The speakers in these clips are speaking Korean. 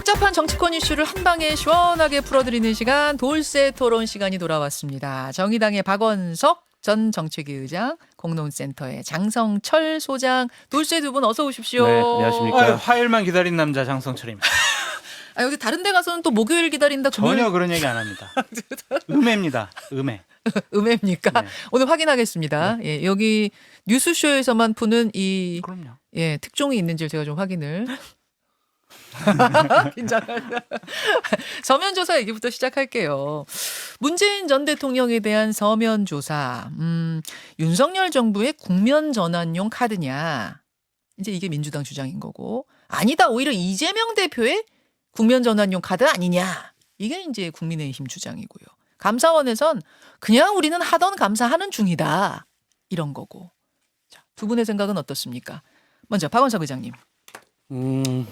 복잡한 정치권 이슈를 한 방에 시원하게 풀어드리는 시간, 돌쇠 토론 시간이 돌아왔습니다. 정의당의 박원석 전 정책위 의장, 공론센터의 장성철 소장, 돌쇠 두 분 어서 오십시오. 네, 안녕하십니까. 화요일만 기다린 남자 장성철입니다. 아, 여기 다른 데 가서는 또 목요일 기다린다. 전혀 그런 얘기 안 합니다. 음해입니다. 음해. 음해입니까? 네. 오늘 확인하겠습니다. 예, 여기 뉴스쇼에서만 푸는 이 그럼요. 특종이 있는지 제가 좀 확인을. 긴장한다. 서면조사 얘기부터 시작할게요. 문재인 전 대통령에 대한 서면조사. 윤석열 정부의 국면 전환용 카드냐. 이제 이게 민주당 주장인 거고. 아니다. 오히려 이재명 대표의 국면 전환용 카드 아니냐. 이게 이제 국민의힘 주장이고요. 감사원에선 그냥 우리는 하던 감사하는 중이다. 이런 거고. 자, 두 분의 생각은 어떻습니까? 먼저 박원석 의장님.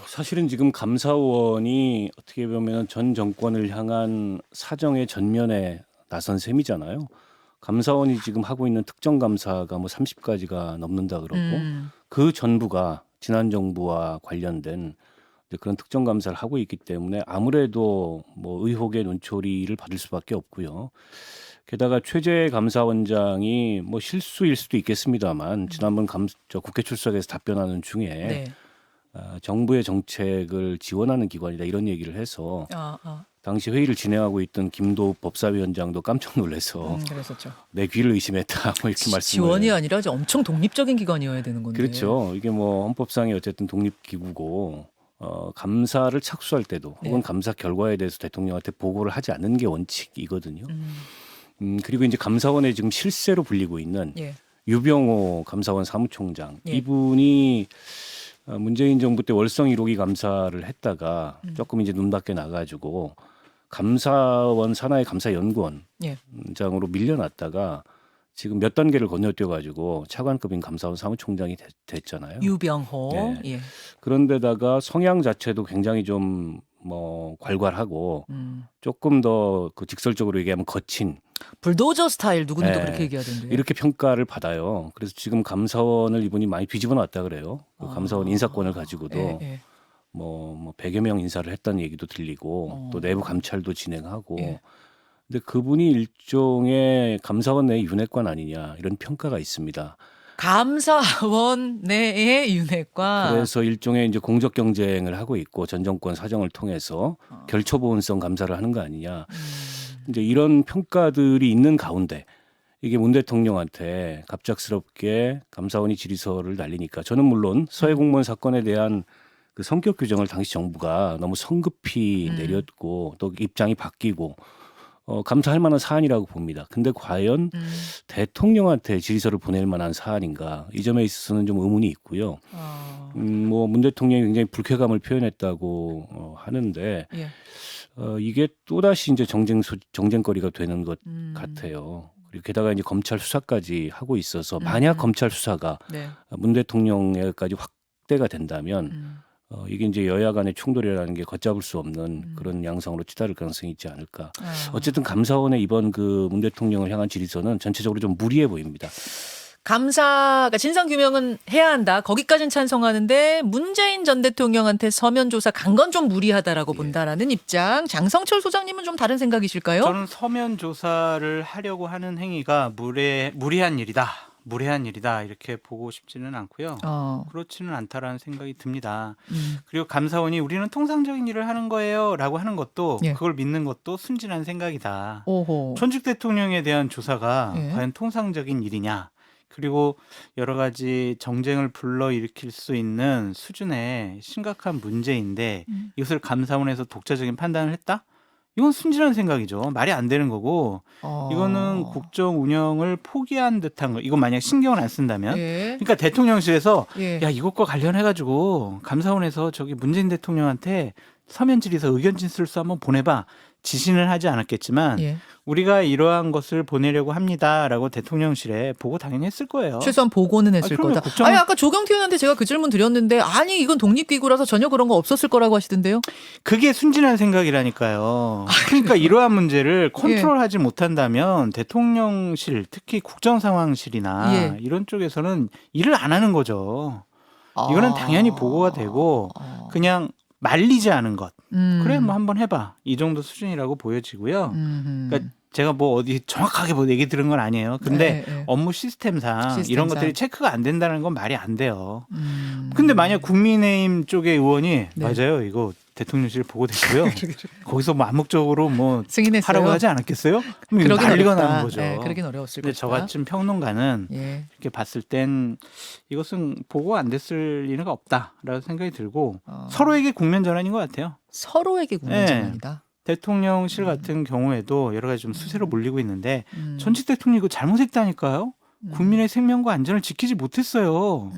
사실은 지금 감사원이 어떻게 보면 전 정권을 향한 사정의 전면에 나선 셈이잖아요. 감사원이 지금 하고 있는 특정 감사가 뭐 30가지가 넘는다 그러고 그 전부가 지난 정부와 관련된 그런 특정 감사를 하고 있기 때문에 아무래도 뭐 의혹의 논초리를 받을 수밖에 없고요. 게다가 최재 감사원장이 뭐 실수일 수도 있겠습니다만 지난번 국회 출석에서 답변하는 중에 네. 정부의 정책을 지원하는 기관이다 이런 얘기를 해서 당시 회의를 진행하고 있던 김도읍 법사위원장도 깜짝 놀라서 그랬었죠. 내 귀를 의심했다 뭐 이렇게 말씀을. 지원이 아니라 엄청 독립적인 기관이어야 되는 건데. 그렇죠. 이게 뭐 헌법상의 어쨌든 독립기구고 감사를 착수할 때도 혹은 네. 감사 결과에 대해서 대통령한테 보고를 하지 않는 게 원칙이거든요. 그리고 이제 감사원에 지금 실세로 불리고 있는 예. 유병호 감사원 사무총장 예. 이분이 문재인 정부 때 월성 1호기 감사를 했다가 조금 이제 눈 밖에 나가지고 감사원 산하의 감사연구원장으로 예. 밀려났다가 지금 몇 단계를 건너뛰어가지고 차관급인 감사원 사무총장이 됐잖아요. 유병호. 네. 예. 그런데다가 성향 자체도 굉장히 좀 뭐 괄괄하고 조금 더 그 직설적으로 얘기하면 거친 불도저 스타일 누구는 또 네. 그렇게 얘기하던데. 이렇게 평가를 받아요. 그래서 지금 감사원을 이분이 많이 뒤집어 놨다 그래요. 그 감사원 인사권을 가지고도 예, 예. 뭐 100여 명 인사를 했다는 얘기도 들리고 또 내부 감찰도 진행하고 예. 근데 그분이 일종의 감사원 내의 윤회관 아니냐 이런 평가가 있습니다. 감사원 내의 윤회과. 그래서 일종의 이제 공적 경쟁을 하고 있고 전 정권 사정을 통해서 결초보온성 감사를 하는 거 아니냐. 이제 이런 평가들이 있는 가운데 이게 문 대통령한테 갑작스럽게 감사원이 질의서를 날리니까 저는 물론 서해 공무원 사건에 대한 그 성격 규정을 당시 정부가 너무 성급히 내렸고 또 입장이 바뀌고 감사할 만한 사안이라고 봅니다. 근데 과연 대통령한테 질의서를 보낼 만한 사안인가 이 점에 있어서는 좀 의문이 있고요. 뭐 문 대통령이 굉장히 불쾌감을 표현했다고 하는데 예. 이게 또다시 이제 정쟁거리가 되는 것 같아요. 그리고 게다가 이제 검찰 수사까지 하고 있어서 만약 검찰 수사가 네. 문 대통령에까지 확대가 된다면 이게 이제 여야 간의 충돌이라는 게 걷잡을 수 없는 그런 양상으로 치달을 가능성이 있지 않을까. 어쨌든 감사원의 이번 그 문 대통령을 향한 질의서는 전체적으로 좀 무리해 보입니다. 감사가 진상규명은 해야 한다. 거기까지는 찬성하는데 문재인 전 대통령한테 서면조사 간 건 좀 무리하다라고 본다라는 입장. 장성철 소장님은 좀 다른 생각이실까요? 저는 서면 조사를 하려고 하는 행위가 무리한 일이다. 무례한 일이다 이렇게 보고 싶지는 않고요. 그렇지는 않다라는 생각이 듭니다. 그리고 감사원이 우리는 통상적인 일을 하는 거예요라고 하는 것도 예. 그걸 믿는 것도 순진한 생각이다. 오호. 전직 대통령에 대한 조사가 예. 과연 통상적인 일이냐. 그리고 여러 가지 정쟁을 불러일으킬 수 있는 수준의 심각한 문제인데 이것을 감사원에서 독자적인 판단을 했다? 이건 순진한 생각이죠. 말이 안 되는 거고 이거는 국정 운영을 포기한 듯한 거. 이거 만약 신경을 안 쓴다면 예. 그러니까 대통령실에서 예. 야 이것과 관련해가지고 감사원에서 저기 문재인 대통령한테 서면 질의서 의견 진술서 한번 보내봐. 지시는 하지 않았겠지만 예. 우리가 이러한 것을 보내려고 합니다라고 대통령실에 보고 당연히 했을 거예요. 최소한 보고는 했을 그럼요. 거다. 국정- 아니 아까 조경태 의원한테 제가 그 질문 드렸는데 아니 이건 독립기구라서 전혀 그런 거 없었을 거라고 하시던데요. 그게 순진한 생각이라니까요. 그러니까 이러한 문제를 컨트롤하지 못한다면 대통령실, 특히 국정상황실이나 예. 이런 쪽에서는 일을 안 하는 거죠. 이거는 당연히 보고가 되고 그냥 말리지 않은 것. 그래 뭐 한번 해봐 이 정도 수준이라고 보여지고요. 음. 그러니까 제가 뭐 어디 정확하게 뭐 얘기 들은 건 아니에요. 근데 네. 업무 시스템상 이런 것들이 체크가 안 된다는 건 말이 안 돼요. 근데 만약 국민의힘 쪽의 의원이 네. 맞아요 이거 대통령실 보고됐고요. 거기서 뭐 암묵적으로 뭐 승인했어요. 하라고 하지 않았겠어요? 그럼 이거 그러긴 난리가 어렵다. 나는 거죠. 네, 그러긴 어려웠을 근데 것이다. 저 같은 평론가는 예. 이렇게 봤을 땐 이것은 보고 안 됐을 리가 없다라는 생각이 들고 서로에게 국면 전환인 것 같아요. 서로에게 국면 네. 전환이다. 대통령실 같은 경우에도 여러 가지 좀 수세로 몰리고 있는데 음. 전직 대통령이 이거 잘못했다니까요. 국민의 생명과 안전을 지키지 못했어요.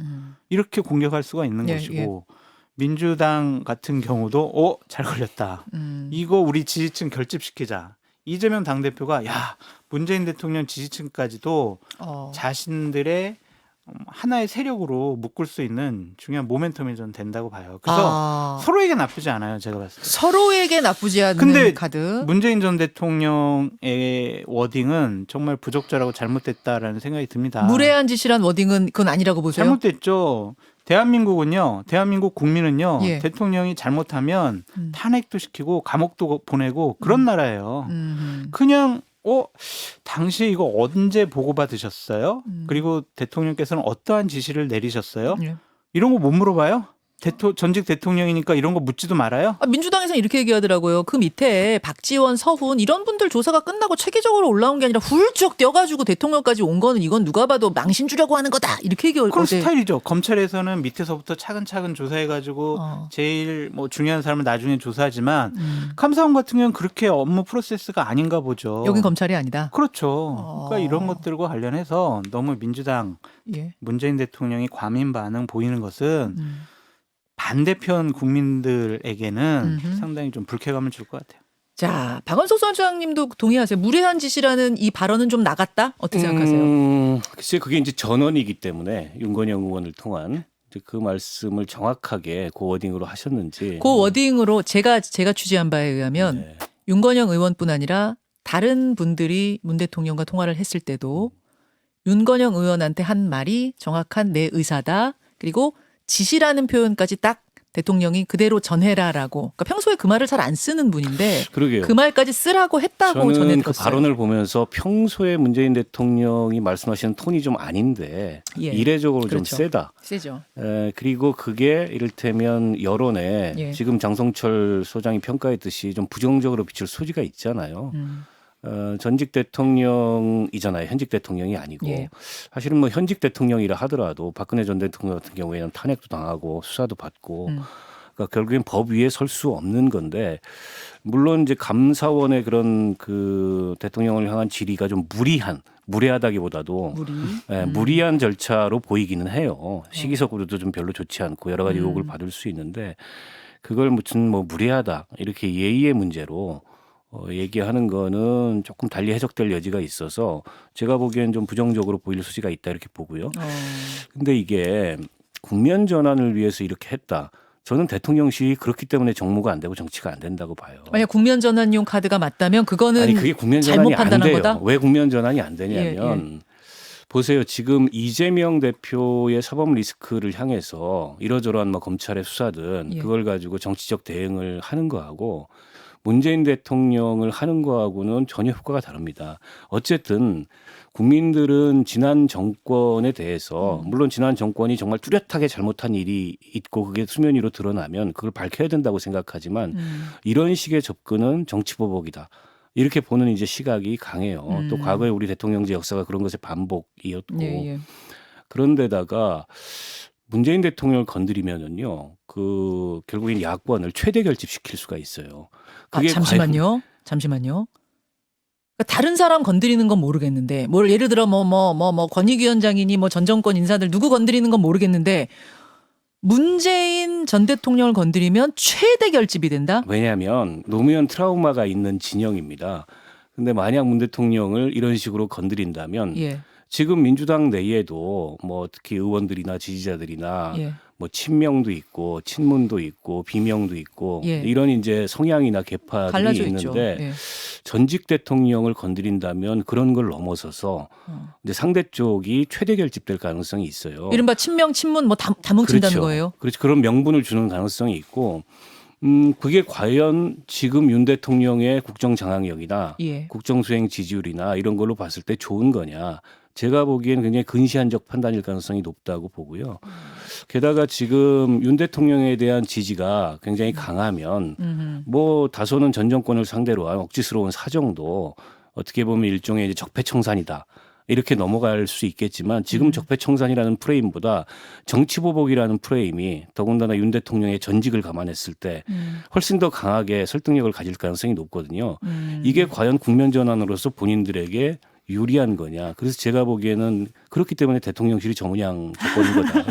이렇게 공격할 수가 있는 예, 것이고 민주당 같은 경우도 잘 걸렸다. 이거 우리 지지층 결집시키자. 이재명 당대표가 야 문재인 대통령 지지층까지도 자신들의 하나의 세력으로 묶을 수 있는 중요한 모멘텀이 좀 된다고 봐요. 그래서 서로에게 나쁘지 않아요. 제가 봤을 때. 서로에게 나쁘지 않은 근데 카드. 문재인 전 대통령의 워딩은 정말 부적절하고 잘못됐다라는 생각이 듭니다. 무례한 짓이란 워딩은 그건 아니라고 보세요. 잘못됐죠. 대한민국은요. 대한민국 국민은요. 예. 대통령이 잘못하면 탄핵도 시키고 감옥도 보내고 그런 나라예요. 그냥 당시 이거 언제 보고받으셨어요? 그리고 대통령께서는 어떠한 지시를 내리셨어요? 예. 이런 거 못 물어봐요? 전직 대통령이니까 이런 거 묻지도 말아요? 민주당에서는 이렇게 얘기하더라고요. 그 밑에 박지원, 서훈 이런 분들 조사가 끝나고 체계적으로 올라온 게 아니라 훌쩍 뛰어가지고 대통령까지 온 거는 이건 누가 봐도 망신 주려고 하는 거다. 이렇게 얘기하고 그런 스타일이죠. 검찰에서는 밑에서부터 차근차근 조사해가지고 제일 뭐 중요한 사람을 나중에 조사하지만 감사원 같은 경우는 그렇게 업무 프로세스가 아닌가 보죠. 여긴 검찰이 아니다. 그렇죠. 그러니까 이런 것들과 관련해서 너무 민주당 예. 문재인 대통령이 과민 반응 보이는 것은 반대편 국민들에게는 상당히 좀 불쾌감을 줄 것 같아요. 자, 박원석 소장님도 동의하세요? 무례한 짓이라는 이 발언은 좀 나갔다? 어떻게 생각하세요? 글쎄 그게 이제 전원이기 때문에 윤건영 의원을 통한 이제 그 말씀을 정확하게 그 워딩으로 하셨는지. 그 워딩으로 제가 취재한 바에 의하면 네. 윤건영 의원뿐 아니라 다른 분들이 문 대통령과 통화를 했을 때도 윤건영 의원한테 한 말이 정확한 내 의사다. 그리고 지시라는 표현까지 딱 대통령이 그대로 전해라라고. 그러니까 평소에 그 말을 잘 안 쓰는 분인데 그러게요. 그 말까지 쓰라고 했다고 저는 전해 그 들었어요. 발언을 보면서 평소에 문재인 대통령이 말씀하시는 톤이 좀 아닌데 예. 이례적으로 그렇죠. 좀 세다. 세죠. 그리고 그게 이를테면 여론에 예. 지금 장성철 소장이 평가했듯이 좀 부정적으로 비칠 소지가 있잖아요. 전직 대통령이잖아요. 현직 대통령이 아니고. 예. 사실은 뭐 현직 대통령이라 하더라도 박근혜 전 대통령 같은 경우에는 탄핵도 당하고 수사도 받고 그러니까 결국엔 법 위에 설 수 없는 건데 물론 이제 감사원의 그런 그 대통령을 향한 질의가 좀 무례하다기보다도 무리한 절차로 보이기는 해요. 시기석으로도 좀 별로 좋지 않고 여러 가지 의혹을 받을 수 있는데 그걸 무슨 뭐 무례하다 이렇게 예의의 문제로 얘기하는 거는 조금 달리 해석될 여지가 있어서 제가 보기엔 좀 부정적으로 보일 소지가 있다 이렇게 보고요. 근데 이게 국면 전환을 위해서 이렇게 했다. 저는 대통령실이 그렇기 때문에 정무가 안 되고 정치가 안 된다고 봐요. 만약 국면 전환용 카드가 맞다면 그거는 아니 그게 국면 잘못 전환이 안 판단한 돼요. 거다? 왜 국면 전환이 안 되냐면 보세요. 지금 이재명 대표의 사법 리스크를 향해서 이러저러한 뭐 검찰의 수사든 그걸 가지고 정치적 대응을 하는 거하고 문재인 대통령을 하는 거하고는 전혀 효과가 다릅니다. 어쨌든 국민들은 지난 정권에 대해서 물론 지난 정권이 정말 뚜렷하게 잘못한 일이 있고 그게 수면 위로 드러나면 그걸 밝혀야 된다고 생각하지만 이런 식의 접근은 정치보복이다. 이렇게 보는 이제 시각이 강해요. 또 과거에 우리 대통령제 역사가 그런 것의 반복이었고 그런데다가 문재인 대통령을 건드리면은요, 그 결국엔 야권을 최대 결집시킬 수가 있어요. 그게 잠시만요. 그러니까 다른 사람 건드리는 건 모르겠는데, 뭘 예를 들어 권익위원장이니 뭐 전 정권 인사들 누구 건드리는 건 모르겠는데, 문재인 전 대통령을 건드리면 최대 결집이 된다? 왜냐하면 노무현 트라우마가 있는 진영입니다. 근데 만약 문 대통령을 이런 식으로 건드린다면 지금 민주당 내에도 뭐 특히 의원들이나 지지자들이나 뭐 친명도 있고 친문도 있고 비명도 있고 이런 이제 성향이나 계파들이 있는데 전직 대통령을 건드린다면 그런 걸 넘어서서 이제 상대 쪽이 최대 결집될 가능성이 있어요. 이른바 친명 친문 뭐 다 뭉친다는 그렇죠. 거예요. 그렇죠. 그런 명분을 주는 가능성이 있고 그게 과연 지금 윤 대통령의 국정 장악력이나 예. 국정 수행 지지율이나 이런 걸로 봤을 때 좋은 거냐? 제가 보기에는 굉장히 근시안적 판단일 가능성이 높다고 보고요. 게다가 지금 윤 대통령에 대한 지지가 굉장히 강하면 뭐 다소는 전 정권을 상대로 한 억지스러운 사정도 어떻게 보면 일종의 이제 적폐청산이다. 이렇게 넘어갈 수 있겠지만 지금 적폐청산이라는 프레임보다 정치보복이라는 프레임이 더군다나 윤 대통령의 전직을 감안했을 때 훨씬 더 강하게 설득력을 가질 가능성이 높거든요. 이게 과연 국면 전환으로서 본인들에게 유리한 거냐. 그래서 제가 보기에는 그렇기 때문에 대통령실이 저문양 조건인 거다.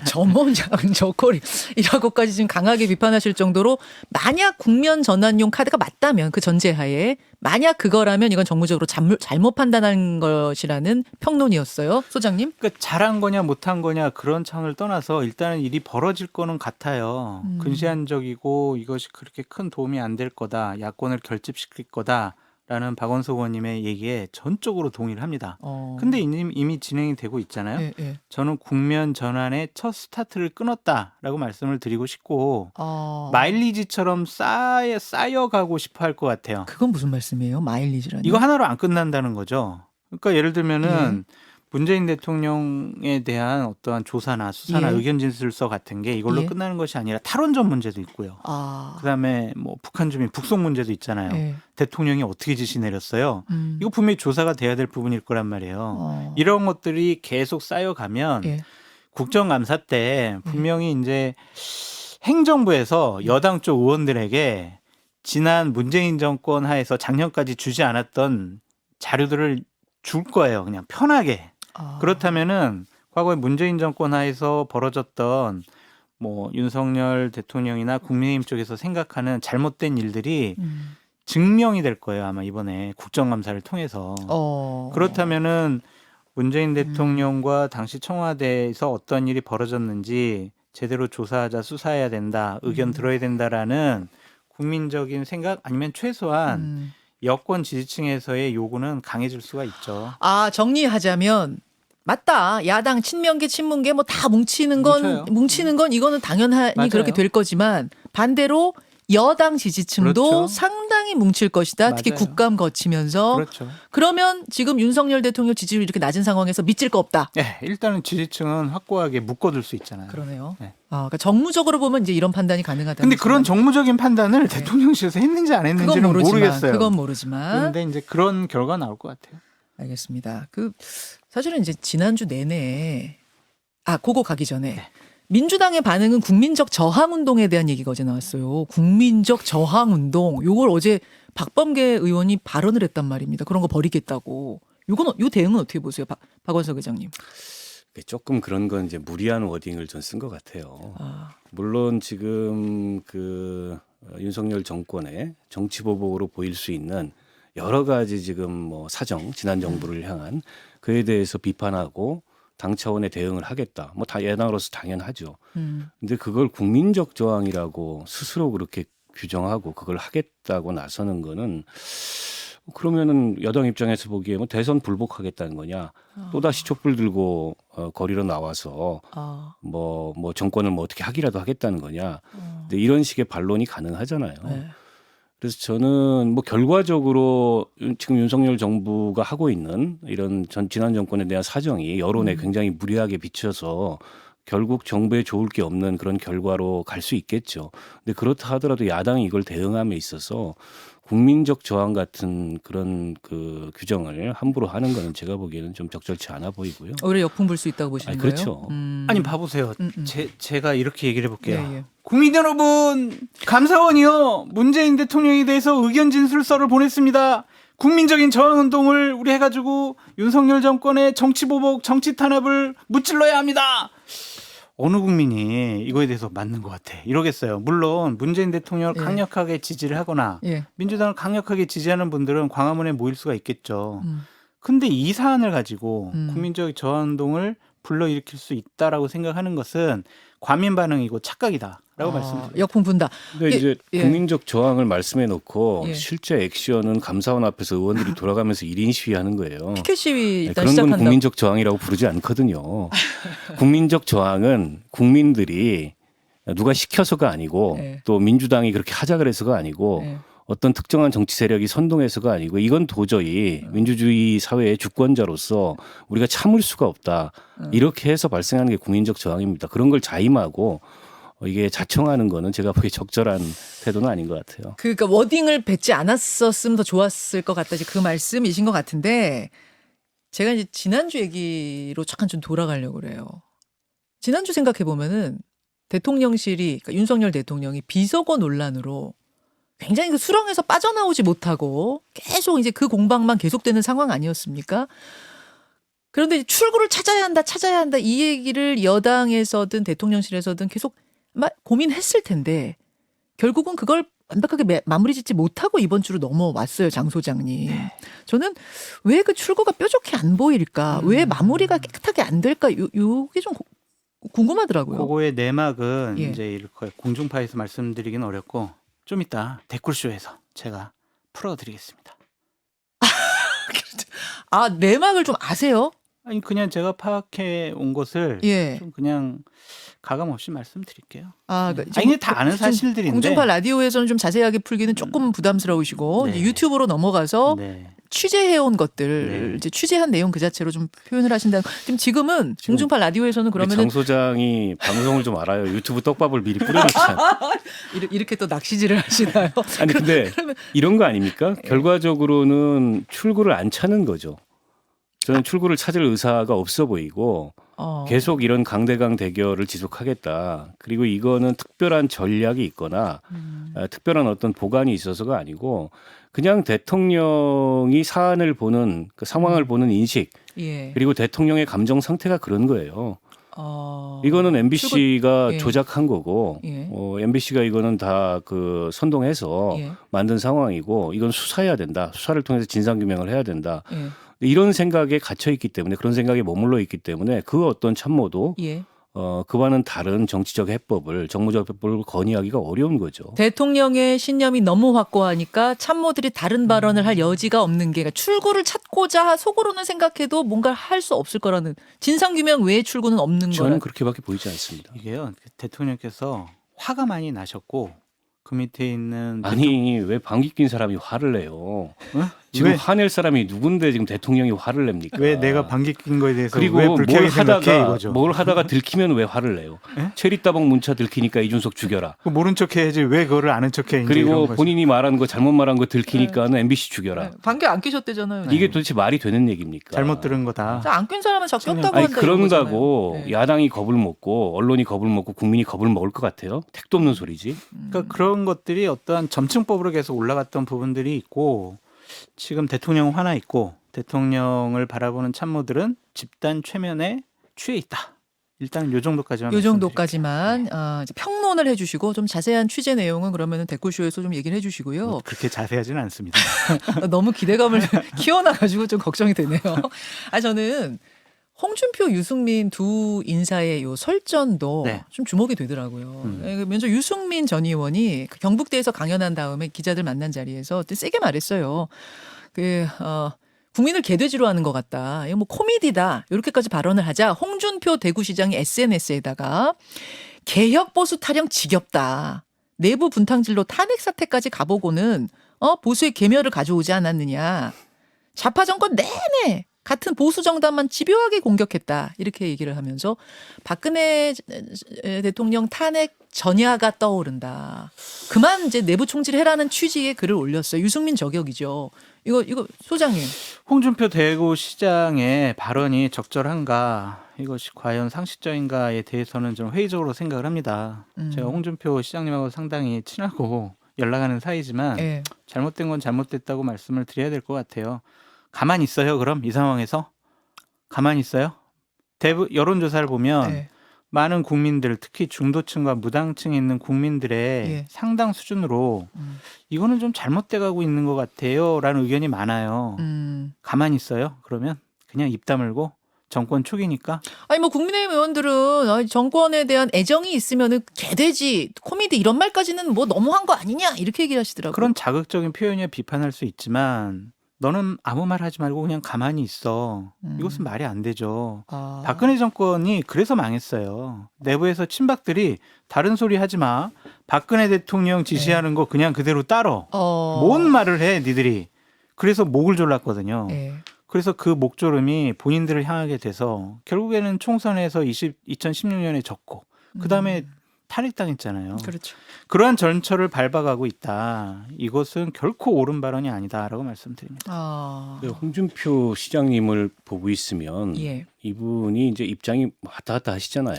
저mon양 저콜이라고까지 지금 강하게 비판하실 정도로 만약 국면 전환용 카드가 맞다면 그 전제하에 만약 그거라면 이건 정무적으로 잘못 판단한 것이라는 평론이었어요. 소장님. 그러니까 잘한 거냐 못한 거냐 그런 차원을 떠나서 일단은 일이 벌어질 거는 같아요. 근시안적이고 이것이 그렇게 큰 도움이 안 될 거다. 야권을 결집시킬 거다라는 박원석 의원님의 얘기에 전적으로 동의를 합니다. 근데 이미 진행이 되고 있잖아요. 예, 예. 저는 국면 전환의 첫 스타트를 끊었다라고 말씀을 드리고 싶고 마일리지처럼 쌓여가고 싶어 할 것 같아요. 그건 무슨 말씀이에요? 마일리지라니. 이거 하나로 안 끝난다는 거죠. 그러니까 예를 들면은 문재인 대통령에 대한 어떠한 조사나 수사나 예. 의견 진술서 같은 게 이걸로 예. 끝나는 것이 아니라 탈원전 문제도 있고요. 그다음에 뭐 북한 주민 북송 문제도 있잖아요. 예. 대통령이 어떻게 지시 내렸어요. 이거 분명히 조사가 돼야 될 부분일 거란 말이에요. 이런 것들이 계속 쌓여가면 예. 국정감사 때 분명히 이제 행정부에서 여당 쪽 의원들에게 지난 문재인 정권 하에서 작년까지 주지 않았던 자료들을 줄 거예요. 그냥 편하게. 그렇다면은 과거에 문재인 정권 하에서 벌어졌던 뭐 윤석열 대통령이나 국민의힘 쪽에서 생각하는 잘못된 일들이 증명이 될 거예요. 아마 이번에 국정감사를 통해서. 그렇다면은 문재인 대통령과 당시 청와대에서 어떤 일이 벌어졌는지 제대로 조사하자, 수사해야 된다, 의견 들어야 된다라는 국민적인 생각 아니면 최소한 여권 지지층에서의 요구는 강해질 수가 있죠. 정리하자면 맞다. 야당 친명계 친문계 뭐 다 뭉치는 건 이거는 당연하니 맞아요. 그렇게 될 거지만 반대로 여당 지지층도 그렇죠. 상당히 뭉칠 것이다. 특히 맞아요. 국감 거치면서. 그렇죠. 그러면 지금 윤석열 대통령 지지율이 이렇게 낮은 상황에서 믿질 거 없다. 네, 일단은 지지층은 확고하게 묶어둘 수 있잖아요. 그러네요. 네. 그러니까 정무적으로 보면 이제 이런 판단이 가능하다. 근데 그런 정무적인 판단을 대통령실에서 했는지 안 했는지는 모르겠어요. 그건 모르지만. 그런데 이제 그런 결과가 나올 것 같아요. 알겠습니다. 사실은 이제 지난주 내내 그거 가기 전에 민주당의 반응은 국민적 저항 운동에 대한 얘기가 어제 나왔어요. 국민적 저항 운동. 요걸 어제 박범계 의원이 발언을 했단 말입니다. 그런 거 버리겠다고. 요 대응은 어떻게 보세요? 박원석 의장님. 조금 그런 건 이제 무리한 워딩을 전 쓴 것 같아요. 물론 지금 윤석열 정권의 정치 보복으로 보일 수 있는 여러 가지 지금 뭐 사정, 지난 정부를 향한 그에 대해서 비판하고 당 차원의 대응을 하겠다. 뭐 다 야당으로서 당연하죠. 근데 그걸 국민적 저항이라고 스스로 그렇게 규정하고 그걸 하겠다고 나서는 거는 그러면은 여당 입장에서 보기에 뭐 대선 불복하겠다는 거냐. 또다시 촛불 들고 거리로 나와서 뭐 정권을 뭐 어떻게 하기라도 하겠다는 거냐. 근데 이런 식의 반론이 가능하잖아요. 네. 그래서 저는 뭐 결과적으로 지금 윤석열 정부가 하고 있는 이런 지난 정권에 대한 사정이 여론에 굉장히 무리하게 비춰서 결국 정부에 좋을 게 없는 그런 결과로 갈 수 있겠죠. 근데 그렇다 하더라도 야당이 이걸 대응함에 있어서 국민적 저항 같은 그런 규정을 함부로 하는 거는 제가 보기에는 좀 적절치 않아 보이고요. 오히려 역풍 불 수 있다고 보시는 거예요? 그렇죠. 아니 봐보세요. 제가 이렇게 얘기를 해볼게요. 예. 국민 여러분, 감사원이요. 문재인 대통령에 대해서 의견 진술서를 보냈습니다. 국민적인 저항운동을 우리 해가지고 윤석열 정권의 정치보복, 정치 탄압을 무찔러야 합니다. 어느 국민이 이거에 대해서 맞는 것 같아. 이러겠어요. 물론 문재인 대통령을 강력하게 지지를 하거나 민주당을 강력하게 지지하는 분들은 광화문에 모일 수가 있겠죠. 근데 이 사안을 가지고 국민적 저항운동을 불러일으킬 수 있다라고 생각하는 것은 과민 반응이고 착각이다라고 말씀드립니다. 역풍 분다. 근데 이제 국민적 저항을 말씀해 놓고 예. 실제 액션은 감사원 앞에서 의원들이 돌아가면서 1인 시위하는 거예요. 피켓 시위 일단 그런 시작한다. 건 국민적 저항이라고 부르지 않거든요. 국민적 저항은 국민들이 누가 시켜서가 아니고 네. 또 민주당이 그렇게 하자 그래서가 아니고 네. 어떤 특정한 정치 세력이 선동해서가 아니고 이건 도저히 민주주의 사회의 주권자로서 우리가 참을 수가 없다. 이렇게 해서 발생하는 게 국민적 저항입니다. 그런 걸 자임하고 이게 자청하는 거는 제가 보기에 적절한 태도는 아닌 것 같아요. 그러니까 워딩을 뱉지 않았었으면 더 좋았을 것 같다. 이제 그 말씀이신 것 같은데 제가 이제 지난주 얘기로 잠깐 좀 돌아가려고 그래요. 지난주 생각해 보면은 대통령실이 그러니까 윤석열 대통령이 비서거 논란으로 굉장히 그 수렁에서 빠져나오지 못하고 계속 이제 그 공방만 계속되는 상황 아니었습니까? 그런데 이제 출구를 찾아야 한다. 이 얘기를 여당에서든 대통령실에서든 계속 고민했을 텐데 결국은 그걸 완벽하게 마무리 짓지 못하고 이번 주로 넘어왔어요, 장 소장님. 저는 왜 그 출구가 뾰족히 안 보일까? 왜 마무리가 깨끗하게 안 될까? 요게 좀 궁금하더라고요. 그거의 내막은 예. 이제 이렇게 공중파에서 말씀드리긴 어렵고 좀 이따 댓글쇼에서 제가 풀어드리겠습니다. 아, 내막을 좀 아세요? 아니 그냥 제가 파악해 온 것을 예. 좀 그냥 가감 없이 말씀드릴게요. 아, 그러니까 아니, 다 아는 사실들인데. 공중파 라디오에서는 좀 자세하게 풀기는 조금 부담스러우시고 네. 이제 유튜브로 넘어가서 네. 취재해온 것들 네. 이제 취재한 내용 그 자체로 좀 표현을 하신다는. 지금은 공중파 라디오에서는 우리 그러면은 장 소장이 방송을 좀 알아요. 유튜브 떡밥을 미리 뿌려놓잖아. 이렇게 또 낚시질을 하시나요? 아니 근데 이런 거 아닙니까? 결과적으로는 출구를 안 찾는 거죠. 저는 출구를 찾을 의사가 없어 보이고 계속 이런 강대강 대결을 지속하겠다. 그리고 이거는 특별한 전략이 있거나 특별한 어떤 보관이 있어서가 아니고 그냥 대통령이 사안을 보는 그 상황을 보는 인식 예. 그리고 대통령의 감정 상태가 그런 거예요. 어, 이거는 MBC가 예. 조작한 거고 예. MBC가 이거는 다 그 선동해서 예. 만든 상황이고 이건 수사해야 된다. 수사를 통해서 진상규명을 해야 된다. 예. 이런 생각에 갇혀 있기 때문에 그런 생각에 머물러 있기 때문에 그 어떤 참모도 예. 그와는 다른 정치적 해법을 정무적 해법을 건의하기가 어려운 거죠. 대통령의 신념이 너무 확고하니까 참모들이 다른 발언을 할 여지가 없는 게 그러니까 출구를 찾고자 속으로는 생각해도 뭔가를 할 수 없을 거라는 진상규명 외에 출구는 없는 저는 거라. 그렇게밖에 보이지 않습니다. 이게요. 대통령께서 화가 많이 나셨고 그 밑에 있는 아니 왜 방귀 낀 사람이 화를 내요? 어? 지금 왜? 화낼 사람이 누군데 지금 대통령이 화를 냅니까? 왜 내가 방귀 낀 거에 대해서 그리고 왜 뭘 불쾌하게 생각해 이거죠. 뭘 하다가 들키면 왜 화를 내요? 예? 체리따봉 문자 들키니까 이준석 죽여라. 그 모른 척 해야지 왜 그거를 아는 척해 이제 그리고 이런 거죠. 본인이 말한 거 잘못 말한 거 들키니까는 MBC 죽여라. 방귀 안 끼셨대잖아요. 이게 도대체 말이 되는 얘기입니까? 잘못 들은 거다. 안 낀 사람은 적겼다고 아니 한다. 그런다고 이런 거잖아요. 네. 야당이 겁을 먹고 언론이 겁을 먹고 국민이 겁을 먹을 것 같아요? 택도 없는 소리지. 그러니까 그런 것들이 어떠한 점층법으로 계속 올라갔던 부분들이 있고 지금 대통령은 화나 있고 대통령을 바라보는 참모들은 집단 최면에 취해 있다. 일단 요 정도까지만 요 말씀드릴게요. 정도까지만 이제 평론을 해주시고 좀 자세한 취재 내용은 그러면은 댓글쇼에서 좀 얘기를 해주시고요. 뭐 그렇게 자세하지는 않습니다. 너무 기대감을 키워놔가지고 좀 걱정이 되네요. 저는 홍준표, 유승민 두 인사의 요 설전도 네. 좀 주목이 되더라고요. 먼저 유승민 전 의원이 그 경북대에서 강연한 다음에 기자들 만난 자리에서 세게 말했어요. 국민을 개돼지로 하는 것 같다. 이거 뭐 코미디다. 이렇게까지 발언을 하자 홍준표 대구시장이 SNS에다가 개혁 보수 타령 지겹다. 내부 분탕질로 탄핵 사태까지 가보고는 보수의 계멸을 가져오지 않았느냐. 좌파 정권 내내 같은 보수 정당만 집요하게 공격했다. 이렇게 얘기를 하면서 박근혜 대통령 탄핵 전야가 떠오른다. 그만 이제 내부 총질해라는 취지의 글을 올렸어요. 유승민 저격이죠. 이거 소장님. 홍준표 대구시장의 발언이 적절한가 이것이 과연 상식적인가에 대해서는 좀 회의적으로 생각을 합니다. 제가 홍준표 시장님하고 상당히 친하고 연락하는 사이지만 예. 잘못된 건 잘못됐다고 말씀을 드려야 될 것 같아요. 가만히 있어요 그럼 이 상황에서? 가만히 있어요? 여론조사를 보면 예. 많은 국민들 특히 중도층과 무당층에 있는 국민들의 예. 상당 수준으로 이거는 좀 잘못돼 가고 있는 것 같아요 라는 의견이 많아요. 가만히 있어요 그러면? 그냥 입 다물고 정권 초기니까 뭐 국민의힘 의원들은 정권에 대한 애정이 있으면은 개돼지, 코미디 이런 말까지는 뭐 너무한 거 아니냐 이렇게 얘기를 하시더라고요. 그런 자극적인 표현이야 비판할 수 있지만 너는 아무 말 하지 말고 그냥 가만히 있어. 음. 이것은 말이 안 되죠. 아. 박근혜 정권이 그래서 망했어요. 내부에서 친박들이 다른 소리 하지 마. 박근혜 대통령 지시하는 거 그냥 그대로 따러. 뭔 말을 해 니들이. 그래서 목을 졸랐거든요. 예. 그래서 그 목조름이 본인들을 향하게 돼서 결국에는 총선에서 2016년에 졌고 그다음에 탄핵당했잖아요. 그렇죠. 그러한 전철을 밟아가고 있다. 이것은 결코 옳은 발언이 아니다라고 말씀드립니다. 아. 근데 홍준표 시장님을 보고 있으면 예. 이분이 이제 입장이 왔다 갔다 하시잖아요.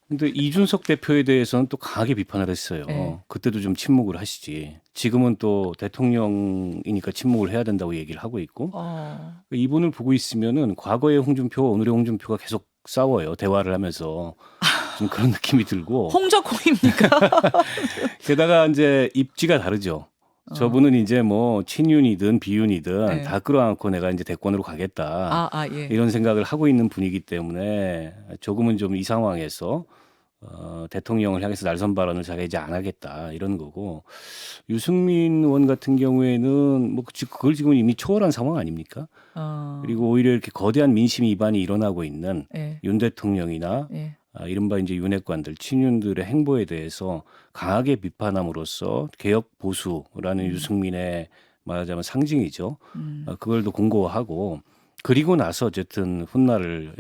근데 이준석 대표에 대해서는 또 강하게 비판을 했어요. 네. 그때도 좀 침묵을 하시지. 지금은 또 대통령이니까 침묵을 해야 된다고 얘기를 하고 있고 이분을 보고 있으면은 과거의 홍준표와 오늘의 홍준표가 계속 싸워요. 대화를 하면서 좀 그런 느낌이 들고. 홍적홍입니까? 게다가 이제 입지가 다르죠. 저분은 이제 뭐 친윤이든 비윤이든 네. 다 끌어안고 내가 이제 대권으로 가겠다. 예. 이런 생각을 하고 있는 분이기 때문에 조금은 좀 이 상황에서 대통령을 향해서 날선 발언을 자기가 이제 안 하겠다 이런 거고 유승민 의원 같은 경우에는 뭐 그걸 지금 이미 초월한 상황 아닙니까? 그리고 오히려 이렇게 거대한 민심 위반이 일어나고 있는 예. 윤 대통령이나 예. 이른바 이제 윤핵관들, 친윤들의 행보에 대해서 강하게 비판함으로써 개혁 보수라는 유승민의 말하자면 상징이죠. 그걸 더 공고하고 그리고 나서 어쨌든 훗날을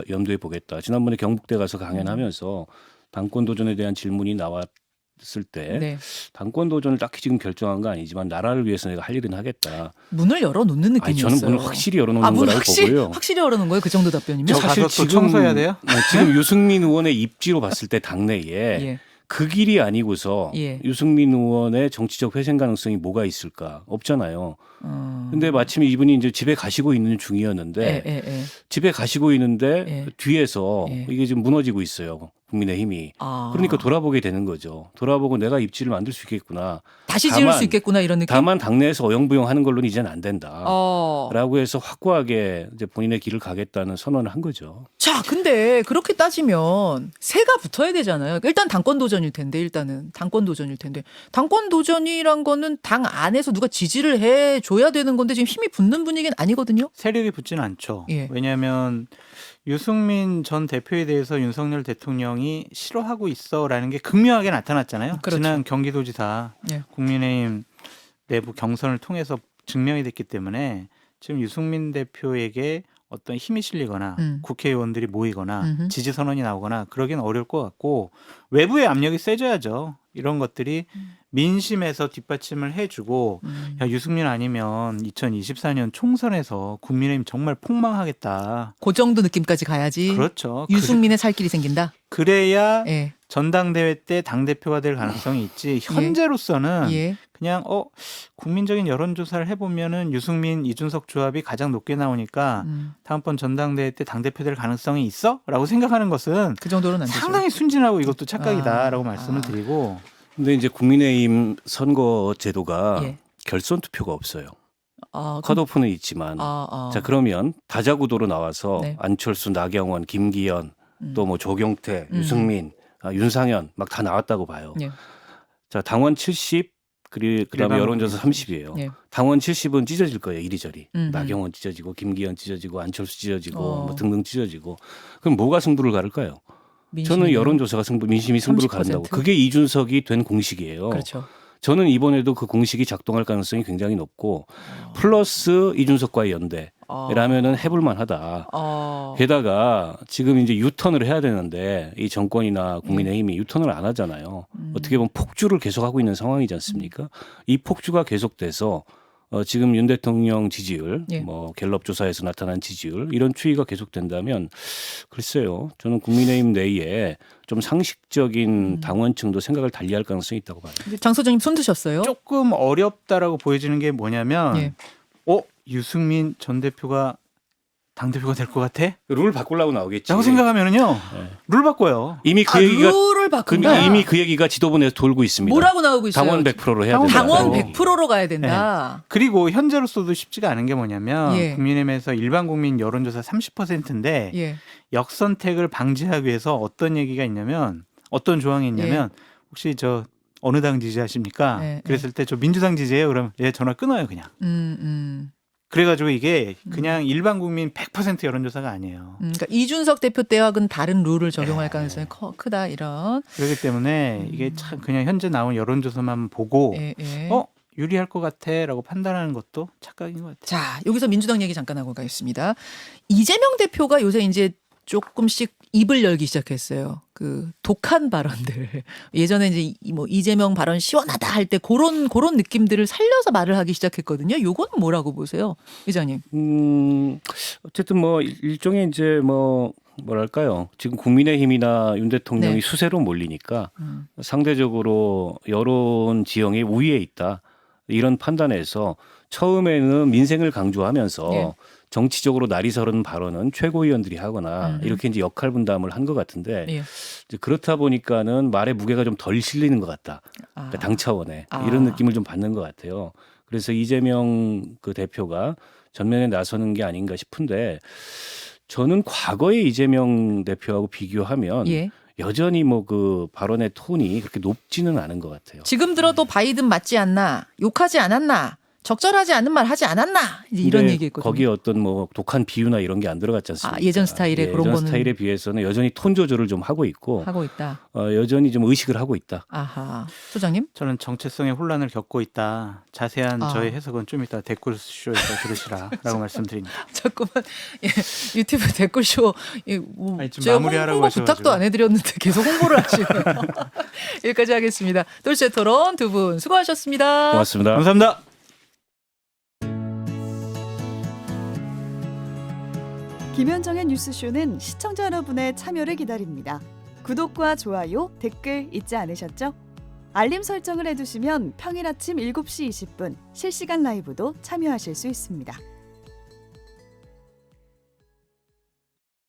염두에 보겠다. 지난번에 경북대 가서 강연하면서 당권 도전에 대한 질문이 나왔을 때 네. 당권 도전을 딱히 지금 결정한 거 아니지만 나라를 위해서 내가 할 일은 하겠다. 문을 열어놓는 아니, 느낌이었어요. 저는 문을 확실히 열어놓는 문 거라고 보고요. 확실히 열어놓은 거예요? 그 정도 답변이면? 저 가서 또 청소해야 돼요? 지금 유승민 의원의 입지로 봤을 때 당내에 예. 그 길이 아니고서 예. 유승민 의원의 정치적 회생 가능성이 뭐가 있을까? 없잖아요. 어. 근데 마침 이분이 이제 집에 가시고 있는 중이었는데 예. 집에 가시고 있는데 예. 뒤에서 예. 이게 지금 무너지고 있어요. 국민의힘이. 그러니까 돌아보게 되는 거죠. 돌아보고 내가 입지를 만들 수 있겠구나. 다시 지을 수 있겠구나 이런 느낌. 다만 당내에서 어영부영하는 걸로는 이제는 안 된다. 어. 라고 해서 확고하게 이제 본인의 길을 가겠다는 선언을 한 거죠. 자, 근데 그렇게 따지면 새가 붙어야 되잖아요. 일단 당권 도전일 텐데 일단은 당권 도전일 텐데 당권 도전이란 거는 당 안에서 누가 지지를 해줘야 되는 건데 지금 힘이 붙는 분위기는 아니거든요. 세력이 붙지는 않죠. 예. 왜냐하면 유승민 전 대표에 대해서 윤석열 대통령이 싫어하고 있어라는 게 극명하게 나타났잖아요. 그렇죠. 지난 경기도지사 예. 국민의힘 내부 경선을 통해서 증명이 됐기 때문에 지금 유승민 대표에게 어떤 힘이 실리거나 국회의원들이 모이거나 지지 선언이 나오거나 그러기는 어려울 것 같고 외부의 압력이 세져야죠. 이런 것들이 민심에서 뒷받침을 해주고 야, 유승민 아니면 2024년 총선에서 국민의힘 정말 폭망하겠다. 그 정도 느낌까지 가야지. 그렇죠. 유승민의 살 길이 생긴다. 그래야 예. 전당대회 때 당대표가 될 가능성이 있지. 현재로서는 예. 그냥 국민적인 여론조사를 해보면은 유승민, 이준석 조합이 가장 높게 나오니까 다음번 전당대회 때 당대표 될 가능성이 있어? 라고 생각하는 것은 그 정도로는 안 되죠. 상당히 순진하고 이것도 착각이다라고 말씀을 드리고 근데 이제 국민의힘 선거 제도가 예. 결선 투표가 없어요. 그럼- 컷오프는 있지만 자 그러면 다자구도로 나와서 네. 안철수, 나경원, 김기현 또 뭐 조경태, 유승민, 윤상현 막 다 나왔다고 봐요. 예. 자 당원 70 그다음에 일반 여론조사 국민 30이에요. 예. 당원 70은 찢어질 거예요. 이리저리. 음흠. 나경원 찢어지고 김기현 찢어지고 안철수 찢어지고 어. 뭐 등등 찢어지고 그럼 뭐가 승부를 가를까요? 저는 민심이요? 여론조사가 민심이 승부를 30%? 가른다고. 그게 이준석이 된 공식이에요. 그렇죠. 저는 이번에도 그 공식이 작동할 가능성이 굉장히 높고 플러스 이준석과의 연대라면은 해볼만하다. 게다가 지금 이제 유턴을 해야 되는데 이 정권이나 국민의힘이 유턴을 안 하잖아요. 어떻게 보면 폭주를 계속하고 있는 상황이지 않습니까? 이 폭주가 계속돼서 지금 윤 대통령 지지율, 예. 뭐 갤럽 조사에서 나타난 지지율 이런 추이가 계속된다면 글쎄요, 저는 국민의힘 내에 좀 상식적인 당원층도 생각을 달리할 가능성이 있다고 봐요. 장 소장님 손 드셨어요? 조금 어렵다라고 보여지는 게 뭐냐면 예. 유승민 전 대표가 당대표가 될 것 같아? 룰 바꾸려고 나오겠지. 라고 생각하면은요. 네. 룰 바꿔요. 이미 그 얘기가 룰을 바꾼다. 이미 그 얘기가 지도부내에서 돌고 있습니다. 뭐라고 나오고 있어요? 당원 100%로 해야 된다. 당원 된다고. 100%로 가야 된다. 그리고 현재로서도 쉽지가 않은 게 뭐냐면 예. 국민의힘에서 일반 국민 여론조사 30%인데 예. 역선택을 방지하기 위해서 어떤 얘기가 있냐면 어떤 조항이 있냐면 혹시 저 어느 당 지지하십니까? 네, 그랬을 때 저 민주당 지지해요. 그럼 예 전화 끊어요 그냥. 그래가지고 이게 그냥 일반 국민 100% 여론조사가 아니에요. 그러니까 이준석 대표 때와는 다른 룰을 적용할 네. 가능성이 크다 이런. 그렇기 때문에 이게 참 그냥 현재 나온 여론조사만 보고 예, 예. 유리할 것 같아라고 판단하는 것도 착각인 것 같아요. 자, 여기서 민주당 얘기 잠깐 하고 가겠습니다. 이재명 대표가 요새 이제 조금씩 입을 열기 시작했어요. 그 독한 발언들. 예전에 이제 뭐 이재명 발언 시원하다 할 때 그런 느낌들을 살려서 말을 하기 시작했거든요. 요거는 뭐라고 보세요, 회장님? 어쨌든 뭐 일종의 이제 뭐 뭐랄까요. 지금 국민의힘이나 윤 대통령이 네. 수세로 몰리니까 상대적으로 여론 지형이 우위에 있다. 이런 판단에서 처음에는 민생을 강조하면서 예. 정치적으로 날이 서는 발언은 최고위원들이 하거나 이렇게 이제 역할 분담을 한 것 같은데 예. 이제 그렇다 보니까는 말의 무게가 좀 덜 실리는 것 같다. 그러니까 당 차원에 이런 느낌을 좀 받는 것 같아요. 그래서 이재명 그 대표가 전면에 나서는 게 아닌가 싶은데 저는 과거의 이재명 대표하고 비교하면 예. 여전히 뭐 그 발언의 톤이 그렇게 높지는 않은 것 같아요. 지금 들어도 바이든 맞지 않나? 욕하지 않았나? 적절하지 않은 말 하지 않았나? 이제 이런 근데 얘기했거든요. 거기에 어떤 뭐 독한 비유나 이런 게 안 들어갔지 않습니까? 예전 스타일의 그런 예전 거는 스타일에 비해서는 여전히 톤 조절을 좀 하고 있고 하고 있다. 여전히 좀 의식을 하고 있다. 아하. 소장님? 저는 정체성의 혼란을 겪고 있다. 자세한 아. 저의 해석은 좀 이따 댓글쇼에서 들으시라라고 말씀드립니다. 자꾸만 유튜브 댓글쇼 뭐 아니, 좀 제가 마무리하라고 홍보 하셔가지고. 부탁도 안 해드렸는데 계속 홍보를 하시네요. 여기까지 하겠습니다. 돌쇠 토론 두 분 수고하셨습니다. 고맙습니다. 감사합니다. 김현정의 뉴스쇼는 시청자 여러분의 참여를 기다립니다. 구독과 좋아요, 댓글 잊지 않으셨죠? 알림 설정을 해두시면 평일 아침 7시 20분 실시간 라이브도 참여하실 수 있습니다.